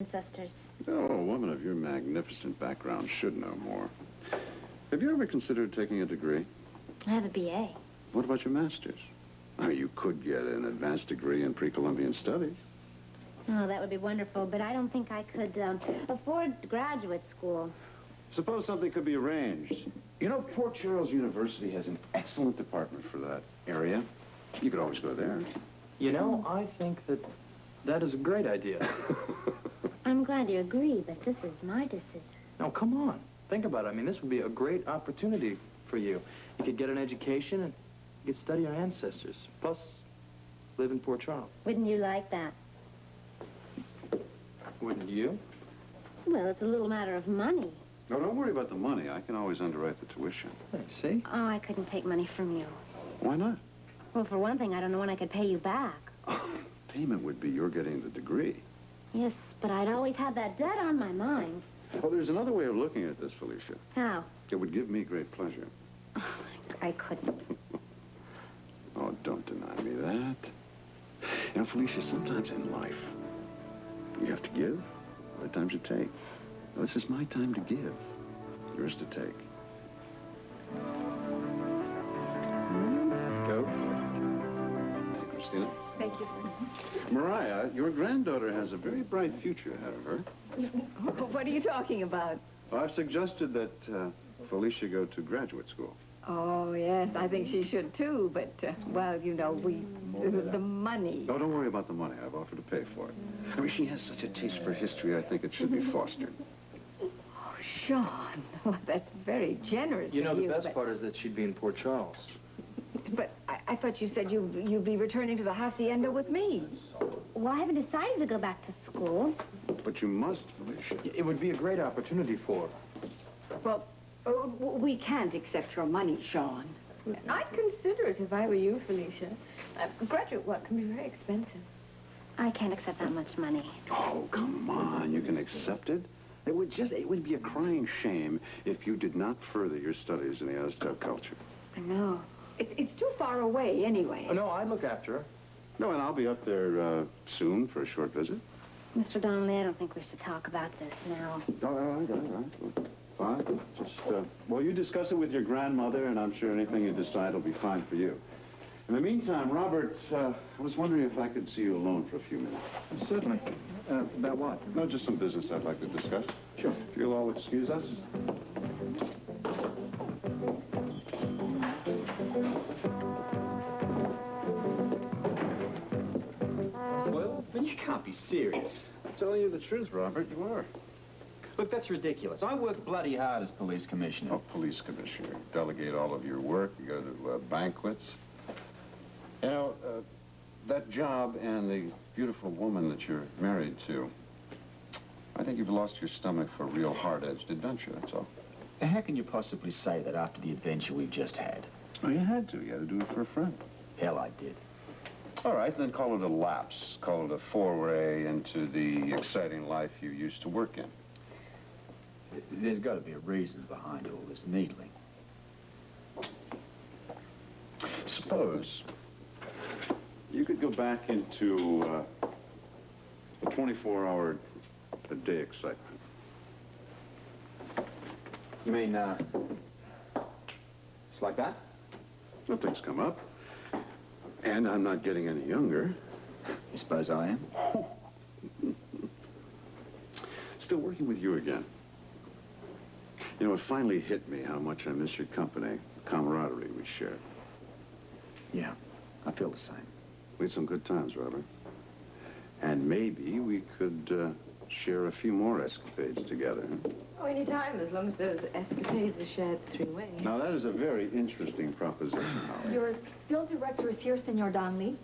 ancestors. Oh, a woman of your magnificent background should know more. Have you ever considered taking a degree? I have a BA. What about your master's? Oh, you could get an advanced degree in pre-Columbian studies. Oh, that would be wonderful, but I don't think I could afford graduate school. Suppose something could be arranged. You know, Port Charles University has an excellent department for that area. You could always go there. You know, I think that is a great idea. I'm glad you agree, but this is my decision. Now, come on. Think about it. I mean, this would be a great opportunity for you. You could get an education and you could study your ancestors. Plus, live in Port Charles. Wouldn't you like that? Wouldn't you? Well, it's a little matter of money. No, don't worry about the money. I can always underwrite the tuition. Hey, see? Oh, I couldn't take money from you. Why not? Well, for one thing, I don't know when I could pay you back. Payment would be you're getting the degree. Yes, but I'd always had that debt on my mind. Well, there's another way of looking at this, Felicia. How? It would give me great pleasure. I couldn't. Oh, don't deny me that. You know, Felicia, sometimes in life, you have to give, other times you take. Well, this is my time to give, yours to take. Go. Hey, Christina. Thank you. Mariah, your granddaughter has a very bright future ahead of her. What are you talking about? Well, I've suggested that Felicia go to graduate school. Oh, yes, I think she should too, but, well, you know, the money. No, don't worry about the money. I've offered to pay for it. I mean, she has such a taste for history, I think it should be fostered. Oh, Sean, well, that's very generous You know, of the you, best part is that she'd be in Port Charles. But I thought you said you'd be returning to the hacienda with me. Well, I haven't decided to go back to school. But you must, Felicia. It would be a great opportunity for her. Well, we can't accept your money, Sean. I'd consider it if I were you, Felicia. Graduate work can be very expensive. I can't accept that much money. Oh, come on. You can accept it. It would be a crying shame if you did not further your studies in the Aztec culture. I know. It's too far away, anyway. Oh, no, I'd look after her. No, and I'll be up there soon for a short visit. Mr. Donnelly, I don't think we should talk about this now. All right. Fine. Just, well, you discuss it with your grandmother, and I'm sure anything you decide will be fine for you. In the meantime, Robert, I was wondering if I could see you alone for a few minutes. Certainly. About what? No, just some business I'd like to discuss. Sure. If you'll all excuse us. Well, then you can't be serious. I'm telling you the truth, Robert. You are. Look, that's ridiculous. I work bloody hard as police commissioner. Oh, police commissioner. Delegate all of your work. You go to banquets. You know, that job and the beautiful woman that you're married to, I think you've lost your stomach for real hard-edged adventure, that's all. How can you possibly say that after the adventure we've just had? Oh, you had to. You had to do it for a friend. Hell, I did. All right, then call it a lapse. Call it a foray into the exciting life you used to work in. There's got to be a reason behind all this needling. Suppose you could go back into a 24-hour-a-day excitement. You mean, it's like that? Well, things come up. And I'm not getting any younger. You suppose I am? Still working with you again. You know, it finally hit me how much I miss your company, the camaraderie we shared. Yeah, I feel the same. We had some good times, Robert. And maybe we could share a few more escapades together. Huh? Oh, any time, as long as those escapades are shared three-way. Now, that is a very interesting proposition, Holly. Your field director is here, Senor Donnelly.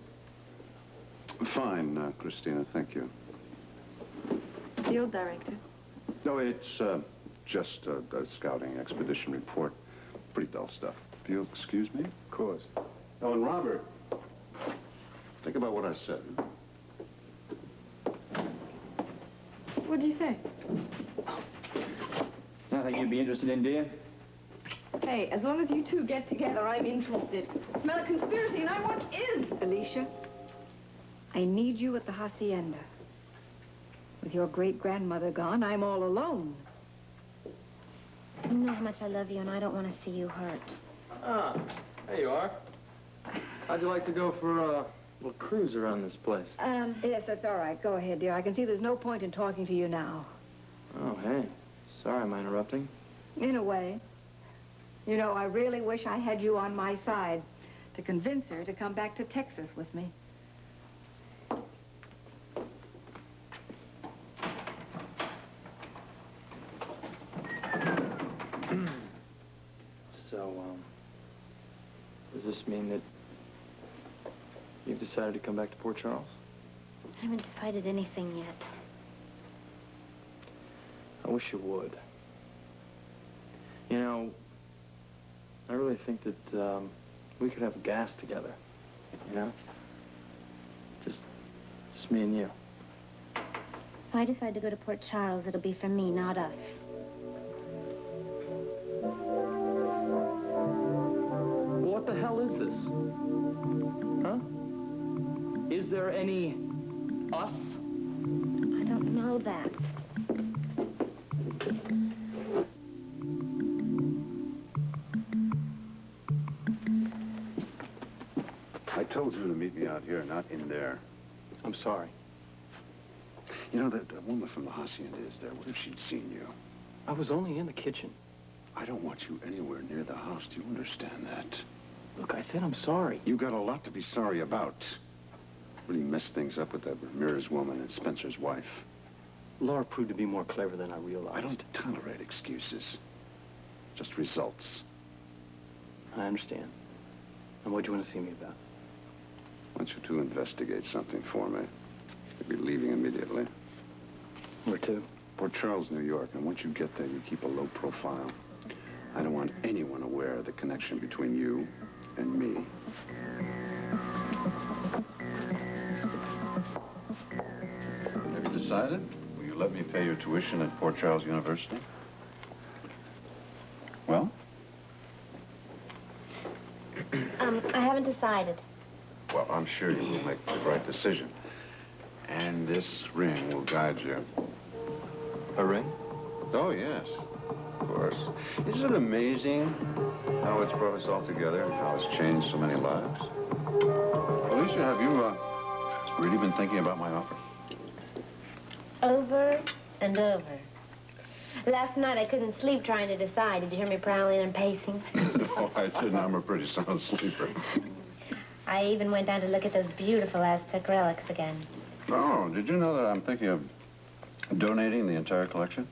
Fine, Christina, thank you. Field director? No, it's just a scouting expedition report. Pretty dull stuff. If you'll excuse me? Of course. Oh, and Robert, think about what I said. What did you say? Nothing you'd be interested in, dear? Hey, as long as you two get together, I'm interested. Smell a conspiracy, and I want in, Felicia. I need you at the hacienda. With your great-grandmother gone, I'm all alone. You know how much I love you, and I don't want to see you hurt. Ah, there you are. How'd you like to go for a little cruise around this place? Yes, that's all right. Go ahead, dear. I can see there's no point in talking to you now. Oh, hey. Sorry, am I interrupting? In a way. You know, I really wish I had you on my side to convince her to come back to Texas with me. So, does this mean that you've decided to come back to Port Charles? I haven't decided anything yet. I wish you would. You know, I really think that we could have gas together, you know? Just me and you. If I decide to go to Port Charles, it'll be for me, not us. What the hell is this? Huh? Is there any us? I don't know that. I told you to meet me out here, not in there. I'm sorry. You know, that woman from the hacienda is there. What if she'd seen you? I was only in the kitchen. I don't want you anywhere near the house. Do you understand that? Look, I said I'm sorry. You got a lot to be sorry about. Really messed things up with that Ramirez woman and Spencer's wife. Laura proved to be more clever than I realized. I don't tolerate excuses. Just results. I understand. And what do you want to see me about? I want you to investigate something for me. You'll be leaving immediately. Where to? Port Charles, New York. And once you get there, you keep a low profile. I don't want anyone aware of the connection between you and me. Have you decided? Will you let me pay your tuition at Port Charles University? Well? I haven't decided. Well, I'm sure you will make the right decision. And this ring will guide you. A ring? Oh, yes. Of course. Isn't it amazing how it's brought us all together and how it's changed so many lives? Felicia, have you really been thinking about my offer? Over and over. Last night I couldn't sleep trying to decide. Did you hear me prowling and pacing? No, I didn't. I'm a pretty sound sleeper. I even went down to look at those beautiful Aztec relics again. Oh, did you know that I'm thinking of donating the entire collection?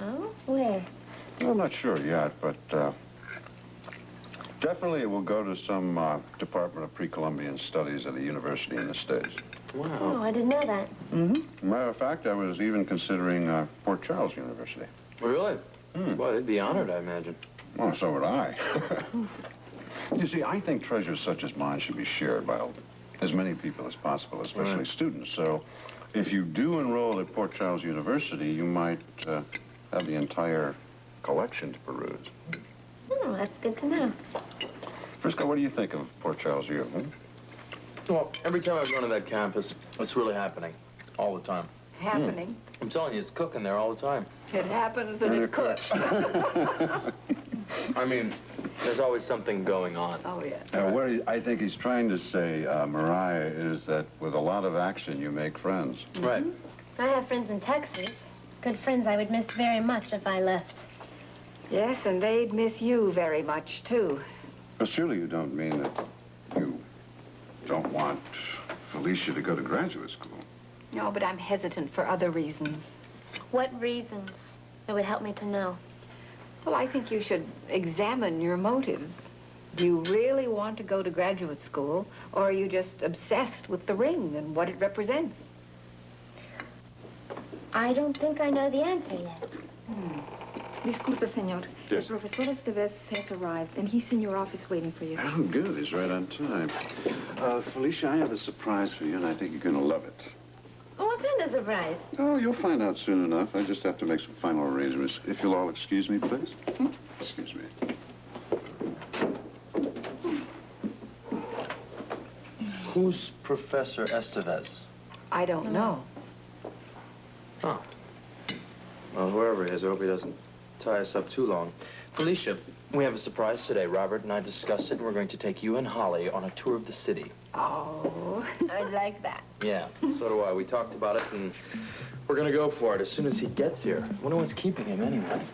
Oh? Where? Well, I'm not sure yet, but definitely it will go to some Department of Pre-Columbian Studies at a university in the States. Wow. Oh, I didn't know that. Mm-hmm. Matter of fact, I was even considering Port Charles University. Really? Well, they'd be honored, I imagine. Well, so would I. You see, I think treasures such as mine should be shared by as many people as possible, especially students. So if you do enroll at Port Charles University, you might have the entire collection to peruse. Oh, that's good to know. Frisco, what do you think of Port Charles U? Well, every time I've gone to that campus, it's really happening. All the time. Happening? I'm telling you, it's cooking there all the time. It happens and it cooks. I mean, there's always something going on. Oh, yeah. What I think he's trying to say, Mariah, is that with a lot of action, you make friends. Right. I have friends in Texas. Good friends I would miss very much if I left. Yes, and they'd miss you very much, too. But surely you don't mean that you don't want Felicia to go to graduate school. No, but I'm hesitant for other reasons. What reasons? It would help me to know. Well, I think you should examine your motives. Do you really want to go to graduate school, or are you just obsessed with the ring and what it represents? I don't think I know the answer yet. Disculpe, señor. Yes. El profesor Estevez has arrived, and he's in your office waiting for you. Oh, good. He's right on time. Felicia, I have a surprise for you, and I think you're going to love it. Oh, what kind of surprise? Oh, you'll find out soon enough. I just have to make some final arrangements. If you'll all excuse me, please. Excuse me. Who's Professor Estevez? I don't know. Oh. Well, whoever he is, I hope he doesn't tie us up too long. Felicia, we have a surprise today. Robert and I discussed it, and we're going to take you and Holly on a tour of the city. Oh, I'd like that. Yeah, so do I. We talked about it, and we're going to go for it as soon as he gets here. I wonder what's keeping him anyway.